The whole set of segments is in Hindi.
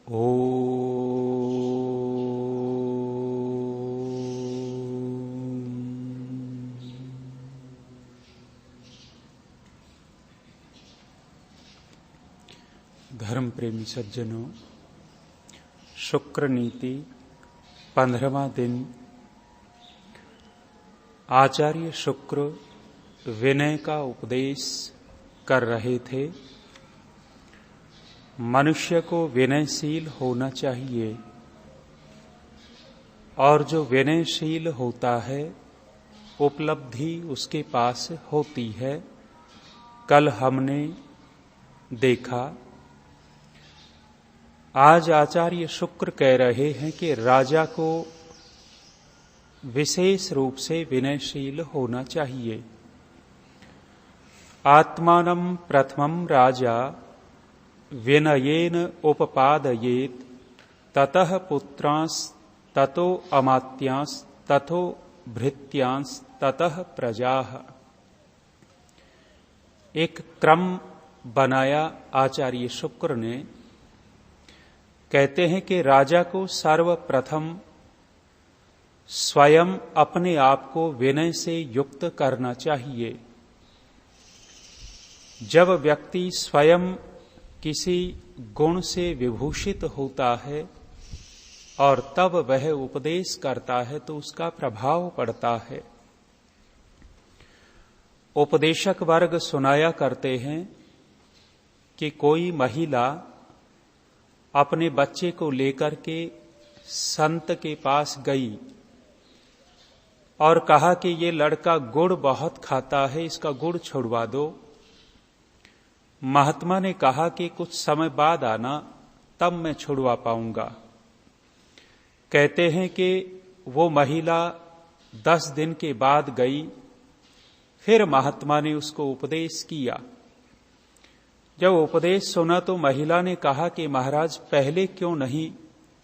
ओ धर्म प्रेमी सज्जनों, शुक्र नीति 15वां दिन। आचार्य शुक्र विनय का उपदेश कर रहे थे। मनुष्य को विनयशील होना चाहिए और जो विनयशील होता है उपलब्धि उसके पास होती है। कल हमने देखा, आज आचार्य शुक्र कह रहे हैं कि राजा को विशेष रूप से विनयशील होना चाहिए। आत्मानं प्रथमं राजा विनयेन उपपादयेत, ततः पुत्रांस ततो अमात्यांस ततो भृत्यांस ततः प्रजाः। एक क्रम बनाया आचार्य शुक्र ने। कहते हैं कि राजा को सर्वप्रथम स्वयं अपने आप को विनय से युक्त करना चाहिए। जब व्यक्ति स्वयं किसी गुण से विभूषित होता है और तब वह उपदेश करता है तो उसका प्रभाव पड़ता है। उपदेशक वर्ग सुनाया करते हैं कि कोई महिला अपने बच्चे को लेकर के संत के पास गई और कहा कि ये लड़का गुड़ बहुत खाता है, इसका गुड़ छुड़वा दो। महात्मा ने कहा कि कुछ समय बाद आना, तब मैं छुड़वा पाऊंगा। कहते हैं कि वो महिला 10 दिन के बाद गई, फिर महात्मा ने उसको उपदेश किया। जब उपदेश सुना तो महिला ने कहा कि महाराज, पहले क्यों नहीं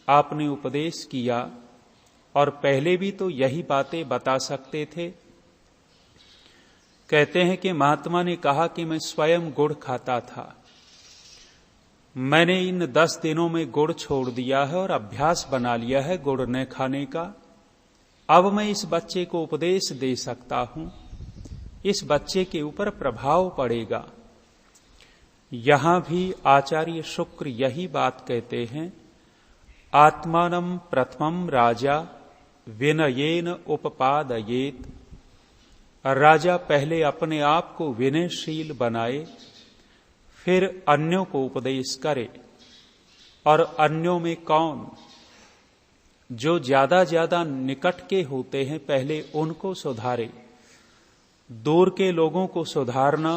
आपने उपदेश किया, और पहले भी तो यही बातें बता सकते थे। कहते हैं कि महात्मा ने कहा कि मैं स्वयं गुड़ खाता था, मैंने इन 10 दिनों में गुड़ छोड़ दिया है और अभ्यास बना लिया है गुड़ न खाने का। अब मैं इस बच्चे को उपदेश दे सकता हूं, इस बच्चे के ऊपर प्रभाव पड़ेगा। यहां भी आचार्य शुक्र यही बात कहते हैं, आत्मानं प्रथमं राजा विनयेन उपपादयेत। राजा पहले अपने आप को विनयशील बनाए, फिर अन्यों को उपदेश करे। और अन्यों में कौन? जो ज्यादा निकट के होते हैं, पहले उनको सुधारे। दूर के लोगों को सुधारना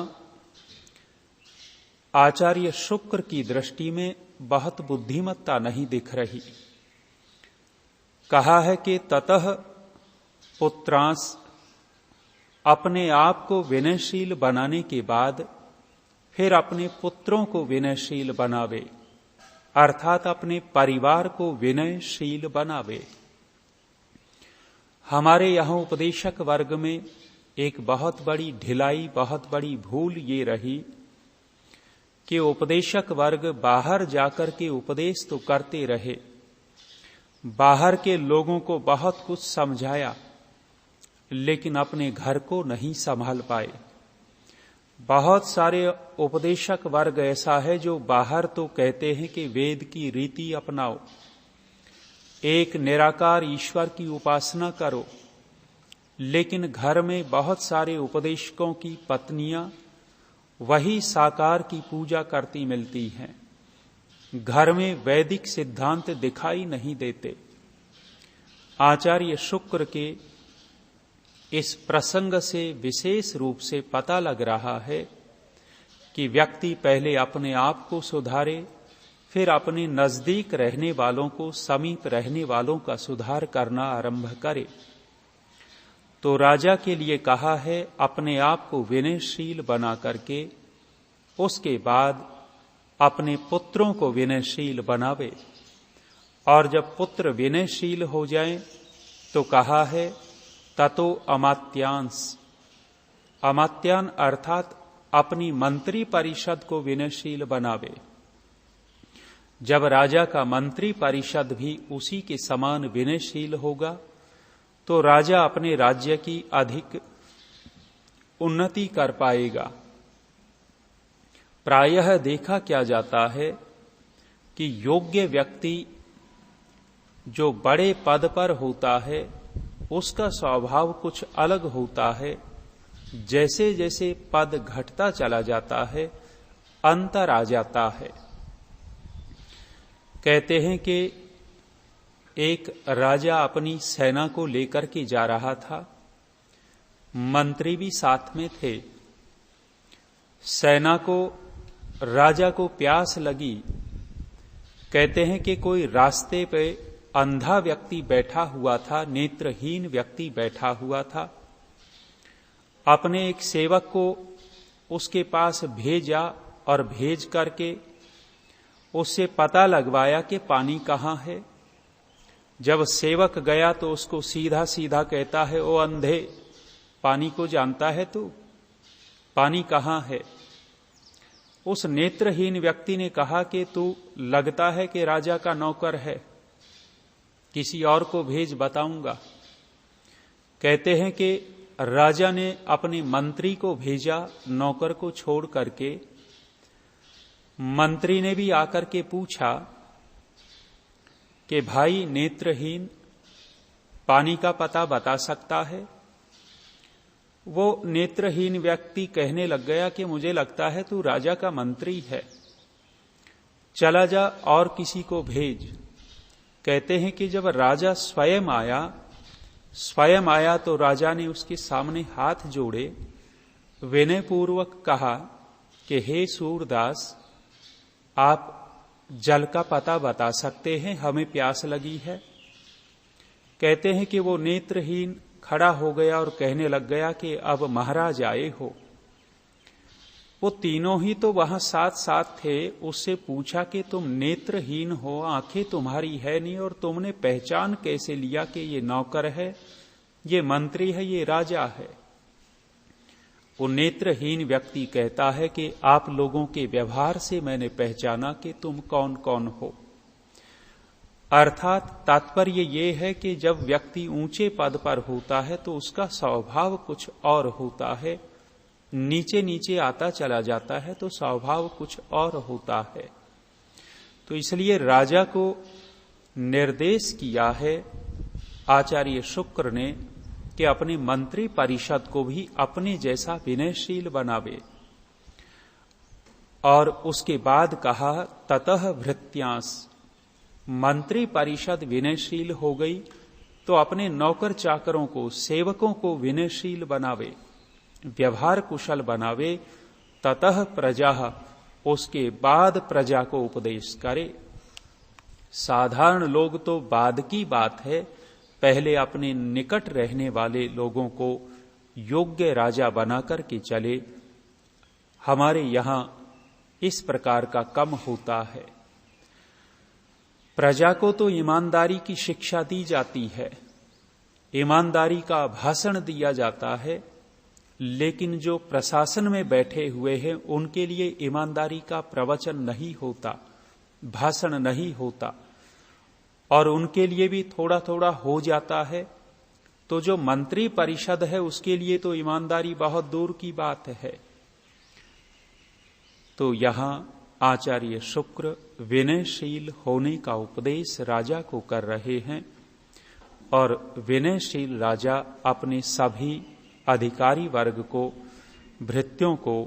आचार्य शुक्र की दृष्टि में बहुत बुद्धिमत्ता नहीं दिख रही। कहा है कि ततः पुत्रांस, अपने आप को विनयशील बनाने के बाद फिर अपने पुत्रों को विनयशील बनावे, अर्थात अपने परिवार को विनयशील बनावे। हमारे यहां उपदेशक वर्ग में एक बहुत बड़ी ढिलाई, बहुत बड़ी भूल ये रही कि उपदेशक वर्ग बाहर जाकर के उपदेश तो करते रहे, बाहर के लोगों को बहुत कुछ समझाया, लेकिन अपने घर को नहीं संभाल पाए। बहुत सारे उपदेशक वर्ग ऐसा है जो बाहर तो कहते हैं कि वेद की रीति अपनाओ, एक निराकार ईश्वर की उपासना करो, लेकिन घर में बहुत सारे उपदेशकों की पत्नियां वही साकार की पूजा करती मिलती हैं। घर में वैदिक सिद्धांत दिखाई नहीं देते। आचार्य शुक्र के इस प्रसंग से विशेष रूप से पता लग रहा है कि व्यक्ति पहले अपने आप को सुधारे, फिर अपने नजदीक रहने वालों को, समीप रहने वालों का सुधार करना आरंभ करे। तो राजा के लिए कहा है अपने आप को विनयशील बना करके उसके बाद अपने पुत्रों को विनयशील बनावे। और जब पुत्र विनयशील हो जाएं तो कहा है ततो अमात्यांस, अमात्यान अर्थात अपनी मंत्री परिषद को विनयशील बनावे। जब राजा का मंत्री परिषद भी उसी के समान विनयशील होगा तो राजा अपने राज्य की अधिक उन्नति कर पाएगा। प्रायः देखा क्या जाता है कि योग्य व्यक्ति जो बड़े पद पर होता है उसका स्वभाव कुछ अलग होता है। जैसे जैसे पद घटता चला जाता है अंतर आ जाता है। कहते हैं कि एक राजा अपनी सेना को लेकर के जा रहा था, मंत्री भी साथ में थे। सेना को राजा को प्यास लगी। कहते हैं कि कोई रास्ते पे अंधा व्यक्ति बैठा हुआ था, नेत्रहीन व्यक्ति बैठा हुआ था। अपने एक सेवक को उसके पास भेजा और भेज करके उससे पता लगवाया कि पानी कहाँ है। जब सेवक गया तो उसको सीधा सीधा कहता है, ओ अंधे, पानी को जानता है तू? पानी कहाँ है? उस नेत्रहीन व्यक्ति ने कहा कि तू लगता है कि राजा का नौकर है, किसी और को भेज, बताऊंगा। कहते हैं कि राजा ने अपने मंत्री को भेजा नौकर को छोड़ करके। मंत्री ने भी आकर के पूछा कि भाई नेत्रहीन, पानी का पता बता सकता है? वो नेत्रहीन व्यक्ति कहने लग गया कि मुझे लगता है तू राजा का मंत्री है, चला जा और किसी को भेज। कहते हैं कि जब राजा स्वयं आया तो राजा ने उसके सामने हाथ जोड़े, विनयपूर्वक कहा कि हे सूरदास, आप जल का पता बता सकते हैं, हमें प्यास लगी है। कहते हैं कि वो नेत्रहीन खड़ा हो गया और कहने लग गया कि अब महाराज आए हो। वो तीनों ही तो वहां साथ साथ थे। उससे पूछा कि तुम नेत्रहीन हो, आंखें तुम्हारी है नहीं, और तुमने पहचान कैसे लिया कि ये नौकर है, ये मंत्री है, ये राजा है? वो नेत्रहीन व्यक्ति कहता है कि आप लोगों के व्यवहार से मैंने पहचाना कि तुम कौन कौन हो। अर्थात तात्पर्य ये है कि जब व्यक्ति ऊंचे पद पर होता है तो उसका स्वभाव कुछ और होता है, नीचे नीचे आता चला जाता है तो स्वभाव कुछ और होता है। तो इसलिए राजा को निर्देश किया है आचार्य शुक्र ने कि अपने मंत्री परिषद को भी अपने जैसा विनयशील बनावे। और उसके बाद कहा, ततः भृत्यांस, मंत्री परिषद विनयशील हो गई तो अपने नौकर चाकरों को, सेवकों को विनयशील बनावे, व्यवहार कुशल बनावे। ततः प्रजा, उसके बाद प्रजा को उपदेश करे। साधारण लोग तो बाद की बात है, पहले अपने निकट रहने वाले लोगों को योग्य राजा बनाकर के चले। हमारे यहां इस प्रकार का कम होता है। प्रजा को तो ईमानदारी की शिक्षा दी जाती है, ईमानदारी का भाषण दिया जाता है, लेकिन जो प्रशासन में बैठे हुए हैं उनके लिए ईमानदारी का प्रवचन नहीं होता, भाषण नहीं होता, और उनके लिए भी थोड़ा थोड़ा हो जाता है। तो जो मंत्री परिषद है उसके लिए तो ईमानदारी बहुत दूर की बात है। तो यहां आचार्य शुक्र विनयशील होने का उपदेश राजा को कर रहे हैं, और विनयशील राजा अपने सभी अधिकारी वर्ग को, भृत्यों को,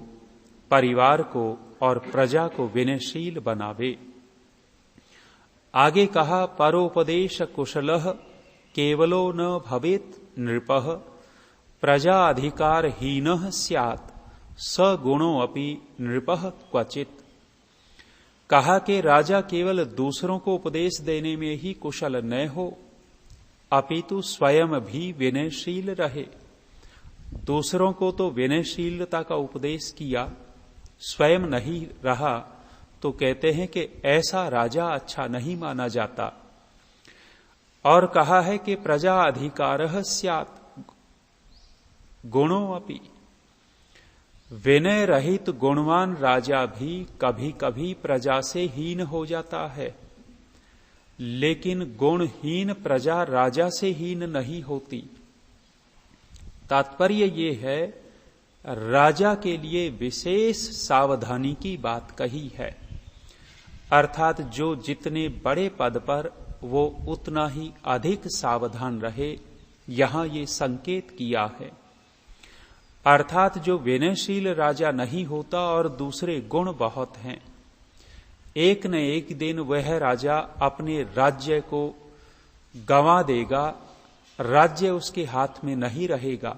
परिवार को और प्रजा को विनयशील बनावे। आगे कहा, परोपदेश कुशलः केवलो न भवेत् नृपः, प्रजा अधिकारहीनः स्यात् सगुणो अपि नृपः क्वचित्। कहा कि राजा केवल दूसरों को उपदेश देने में ही कुशल न हो, अपितु स्वयं भी विनयशील रहे। दूसरों को तो विनयशीलता का उपदेश किया, स्वयं नहीं रहा, तो कहते हैं कि ऐसा राजा अच्छा नहीं माना जाता। और कहा है कि प्रजा अधिकारः स्यात् गुणो अपि, विनय रहित गुणवान राजा भी कभी कभी प्रजा से हीन हो जाता है, लेकिन गुणहीन प्रजा राजा से हीन नहीं होती। तात्पर्य ये है, राजा के लिए विशेष सावधानी की बात कही है। अर्थात जो जितने बड़े पद पर वो उतना ही अधिक सावधान रहे, यहां ये संकेत किया है। अर्थात जो विनयशील राजा नहीं होता और दूसरे गुण बहुत हैं, एक न एक दिन वह राजा अपने राज्य को गंवा देगा, राज्य उसके हाथ में नहीं रहेगा।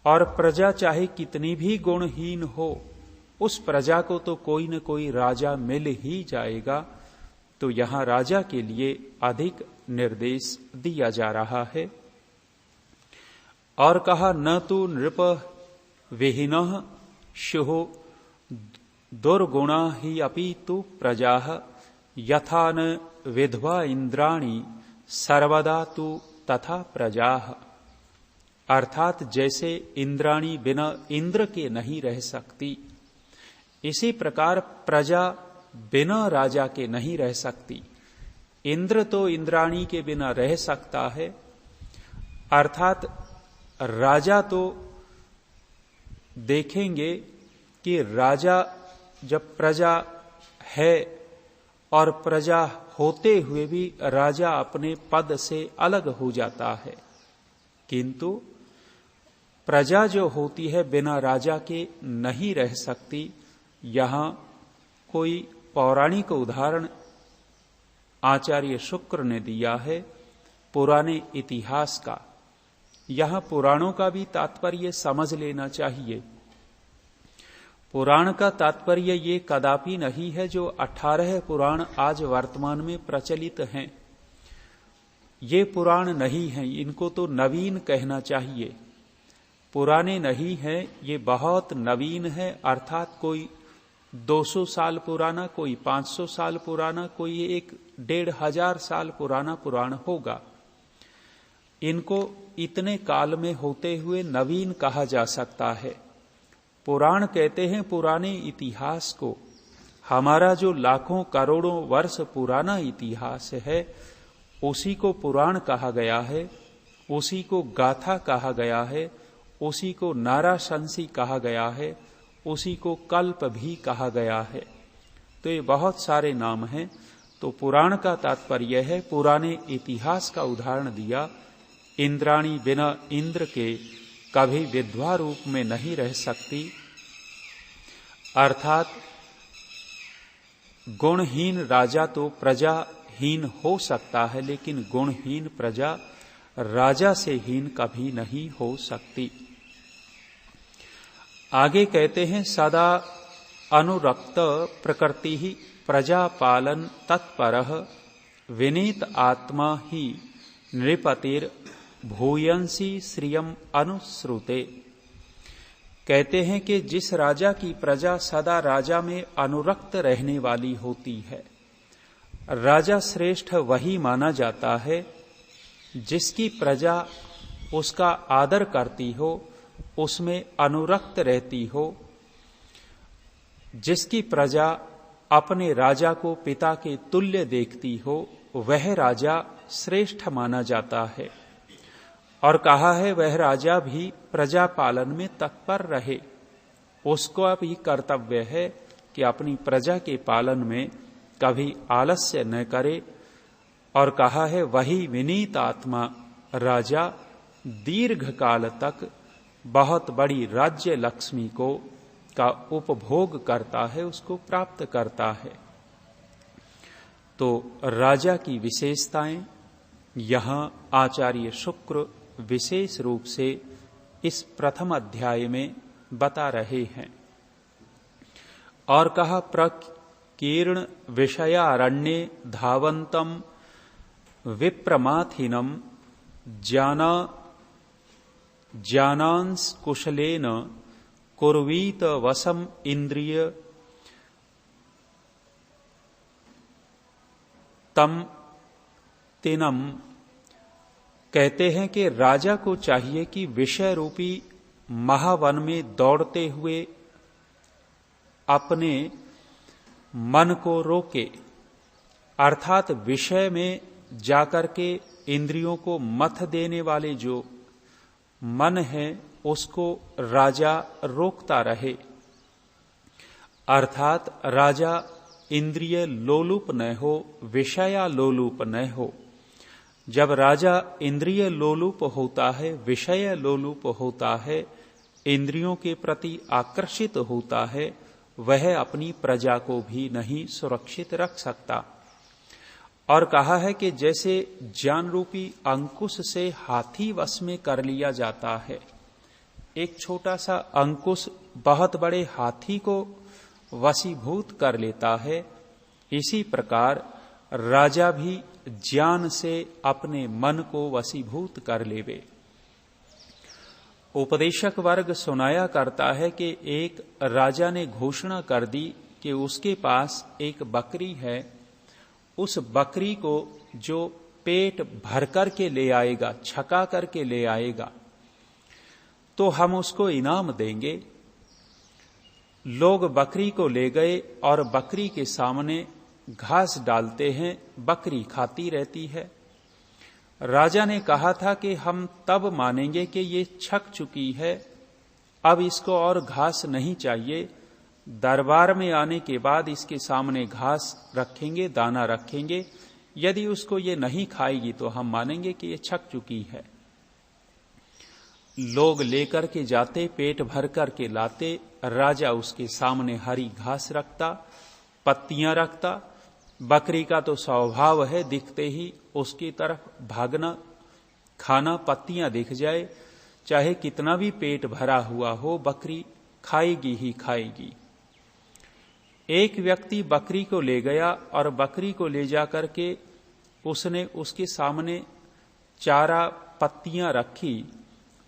और प्रजा चाहे कितनी भी गुणहीन हो, उस प्रजा को तो कोई न कोई राजा मिल ही जाएगा। तो यहां राजा के लिए अधिक निर्देश दिया जा रहा है। और कहा, न तो नृप विहीनः शुः दुर्गुणा ही अपि तु प्रजाः यथा न विधवा इंद्राणी सर्वदा तु तथा प्रजाः। अर्थात जैसे इंद्राणी बिना इंद्र के नहीं रह सकती, इसी प्रकार प्रजा बिना राजा के नहीं रह सकती। इंद्र तो इंद्राणी के बिना रह सकता है, अर्थात राजा तो देखेंगे कि राजा जब प्रजा है और प्रजा होते हुए भी राजा अपने पद से अलग हो जाता है, किंतु प्रजा जो होती है बिना राजा के नहीं रह सकती। यहां कोई पौराणिक उदाहरण आचार्य शुक्र ने दिया है पुराने इतिहास का। यहां पुराणों का भी तात्पर्य समझ लेना चाहिए। पुराण का तात्पर्य ये कदापि नहीं है जो 18 पुराण आज वर्तमान में प्रचलित हैं, ये पुराण नहीं हैं, इनको तो नवीन कहना चाहिए। पुराने नहीं हैं, ये बहुत नवीन है। अर्थात कोई 200 साल पुराना, कोई 500 साल पुराना, कोई 1-1.5 साल पुराना पुराण होगा। इनको इतने काल में होते हुए नवीन कहा जा सकता है। पुराण कहते हैं पुराने इतिहास को। हमारा जो लाखों करोड़ों वर्ष पुराना इतिहास है, उसी को पुराण कहा गया है, उसी को गाथा कहा गया है, उसी को नाराशंसी कहा गया है, उसी को कल्प भी कहा गया है। तो ये बहुत सारे नाम हैं। तो पुराण का तात्पर्य है, पुराने इतिहास का उदाहरण दिया। इंद्राणी बिना इंद्र के कभी विधवा रूप में नहीं रह सकती। अर्थात गुणहीन राजा तो प्रजाहीन हो सकता है, लेकिन गुणहीन प्रजा राजा से हीन कभी नहीं हो सकती। आगे कहते हैं, सदा अनुरक्त प्रकृति ही प्रजापालन तत्परः विनीत आत्मा ही नृपतिर भूयंसी श्रियम अनुश्रुते। कहते हैं कि जिस राजा की प्रजा सदा राजा में अनुरक्त रहने वाली होती है, राजा श्रेष्ठ वही माना जाता है जिसकी प्रजा उसका आदर करती हो, उसमें अनुरक्त रहती हो, जिसकी प्रजा अपने राजा को पिता के तुल्य देखती हो, वह राजा श्रेष्ठ माना जाता है। और कहा है वह राजा भी प्रजा पालन में तत्पर रहे। उसको भी कर्तव्य है कि अपनी प्रजा के पालन में कभी आलस्य न करे। और कहा है वही विनीत आत्मा राजा दीर्घ काल तक बहुत बड़ी राज्य लक्ष्मी को का उपभोग करता है, उसको प्राप्त करता है। तो राजा की विशेषताएं यहां आचार्य शुक्र विशेष रूप से इस प्रथम अध्याय में बता रहे हैं। और कहा, प्रकीर्ण विषयारण्ये धावंतम विप्रमाथिनम ज्ञानांस कुशलेन कुर्वीत वसम इंद्रिय तम तिनम। कहते हैं कि राजा को चाहिए कि विषय रूपी महावन में दौड़ते हुए अपने मन को रोके, अर्थात विषय में जाकर के इंद्रियों को मथ देने वाले जो मन है उसको राजा रोकता रहे, अर्थात राजा इंद्रिय लोलुप न हो, विषया लोलुप न हो। जब राजा इंद्रिय लोलुप होता है, विषय लोलुप होता है, इंद्रियों के प्रति आकर्षित होता है, वह अपनी प्रजा को भी नहीं सुरक्षित रख सकता। और कहा है कि जैसे ज्ञान रूपी अंकुश से हाथी वश में कर लिया जाता है, एक छोटा सा अंकुश बहुत बड़े हाथी को वशीभूत कर लेता है, इसी प्रकार राजा भी ज्ञान से अपने मन को वशीभूत कर लेवे। उपदेशक वर्ग सुनाया करता है कि एक राजा ने घोषणा कर दी कि उसके पास एक बकरी है, उस बकरी को जो पेट भर कर के ले आएगा, छका करके ले आएगा, तो हम उसको इनाम देंगे। लोग बकरी को ले गए और बकरी के सामने घास डालते हैं, बकरी खाती रहती है। राजा ने कहा था कि हम तब मानेंगे कि ये छक चुकी है, अब इसको और घास नहीं चाहिए। दरबार में आने के बाद इसके सामने घास रखेंगे, दाना रखेंगे, यदि उसको ये नहीं खाएगी तो हम मानेंगे कि ये छक चुकी है। लोग लेकर के जाते, पेट भर कर के लाते, राजा उसके सामने हरी घास रखता, पत्तियां रखता। बकरी का तो स्वभाव है दिखते ही उसकी तरफ भागना, खाना, पत्तियां दिख जाए, चाहे कितना भी पेट भरा हुआ हो, बकरी खाएगी ही खाएगी। एक व्यक्ति बकरी को ले गया और बकरी को ले जाकर के उसने उसके सामने चारा, पत्तियां रखी,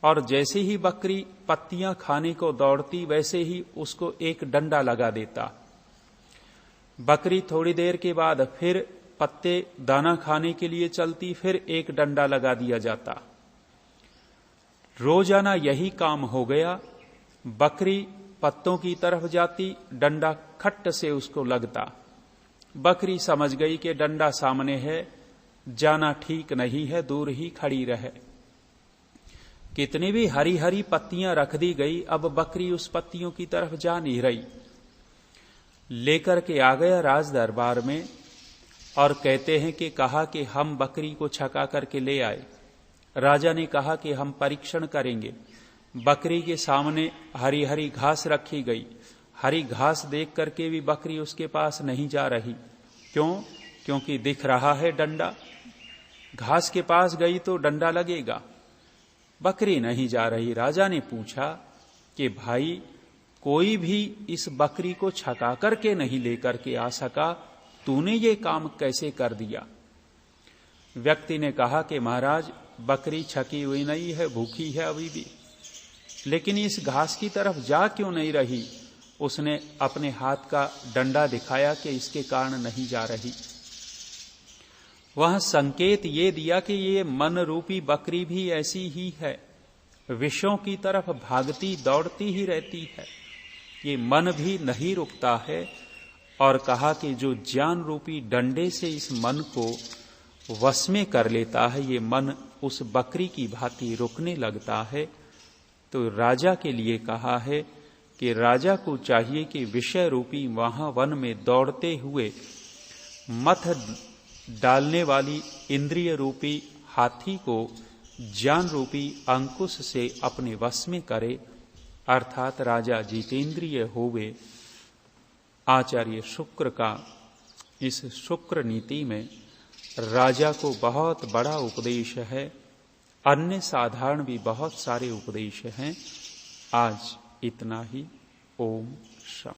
और जैसे ही बकरी पत्तियां खाने को दौड़ती वैसे ही उसको एक डंडा लगा देता। बकरी थोड़ी देर के बाद फिर पत्ते दाना खाने के लिए चलती, फिर एक डंडा लगा दिया जाता। रोजाना यही काम हो गया। बकरी पत्तों की तरफ जाती, डंडा खट्ट से उसको लगता। बकरी समझ गई कि डंडा सामने है, जाना ठीक नहीं है, दूर ही खड़ी रहे। कितनी भी हरी हरी पत्तियां रख दी गई, अब बकरी उस पत्तियों की तरफ जा नहीं रही। लेकर के आ गया राज दरबार में और कहते हैं कि कहा कि हम बकरी को छका करके ले आए। राजा ने कहा कि हम परीक्षण करेंगे। बकरी के सामने हरी हरी घास रखी गई। हरी घास देख करके भी बकरी उसके पास नहीं जा रही। क्यों? क्योंकि दिख रहा है डंडा। घास के पास गई तो डंडा लगेगा। बकरी नहीं जा रही। राजा ने पूछा कि भाई, कोई भी इस बकरी को छका करके नहीं लेकर के आ सका, तूने ये काम कैसे कर दिया? व्यक्ति ने कहा कि महाराज, बकरी छकी हुई नहीं है, भूखी है अभी भी, लेकिन इस घास की तरफ जा क्यों नहीं रही? उसने अपने हाथ का डंडा दिखाया कि इसके कारण नहीं जा रही। वह संकेत ये दिया कि ये मन रूपी बकरी भी ऐसी ही है, विषयों की तरफ भागती दौड़ती ही रहती है, ये मन भी नहीं रुकता है। और कहा कि जो ज्ञान रूपी डंडे से इस मन को वश में कर लेता है, ये मन उस बकरी की भांति रुकने लगता है। तो राजा के लिए कहा है कि राजा को चाहिए कि विषय रूपी वहां वन में दौड़ते हुए मथ डालने वाली इंद्रिय रूपी हाथी को ज्ञान रूपी अंकुश से अपने वश में करे, अर्थात राजा जितेंद्रिय होवे। आचार्य शुक्र का इस शुक्र नीति में राजा को बहुत बड़ा उपदेश है। अन्य साधारण भी बहुत सारे उपदेश हैं। आज इतना ही। ओम शांति।